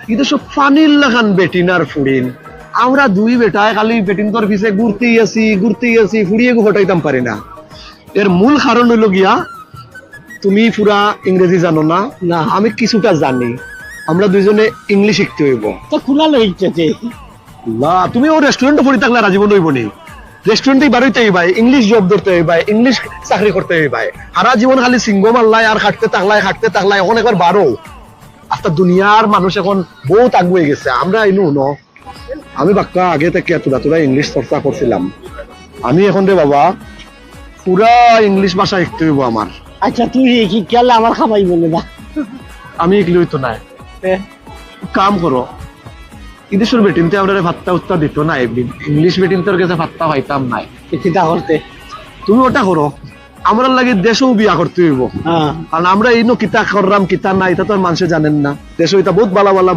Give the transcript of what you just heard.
কিন্তু সব ফানিল লাগান বেটিন আর ফুড়িন আমরা দুই বেটায় খালি বেটিন তোর পিছে ঘুরতেই আছি ফুড়িয়ে হটাইতাম পারি না। এর মূল কারণ হইল গিয়া তুমি পুরা ইংরেজি জানো না, না আমি কিছুটা জানি। আমরা দুইজনে ইংলিশ শিখতে হইব। তো খোলা লইছে না তুমি ও রেস্টুরেন্টে পড়ি থাকলে রাজীবন হইব নি। রেস্টুরেন্টে বাড়িতে হইবাই, ইংলিশ জব ধরতে হইবাই, ইংলিশ চাকরি করতে হইবাই। সারা জীবন খালি সিংহ মাল্লাই আর খাটতে থাকলাই এখন একবার বারো। আস্তা দুনিয়ার মানুষ এখন বহুত আগুয়ে গেছে, আমরা ইনু ন। আমি বাক্কা আগে থেকে তোরা ইংলিশ চর্চা করছিলাম, আমি এখন রে বাবা পুরা ইংলিশ ভাষা শিখতে হইব আমার। আচ্ছা তুই কি কেলে আমার খাবাই বলে না আমি এগুলি হইতো না, কাম করো ইদেশের বেটিনতে আমরা ভাত্তা উত্তা দিত না, ইংলিশ বেটিন তোর কাছে ভাত্তা পাইতাম নাই। চিন্তা করতে তুমি ওটা করো, আমরা লাগে দেশেও বিয়া করতে হইব। হ্যাঁ কারণ আমরা এই কিতা করলাম কিতা না এটা তো আর মানুষে জানেন না। দেশে এটা বহুত ভালো ভালো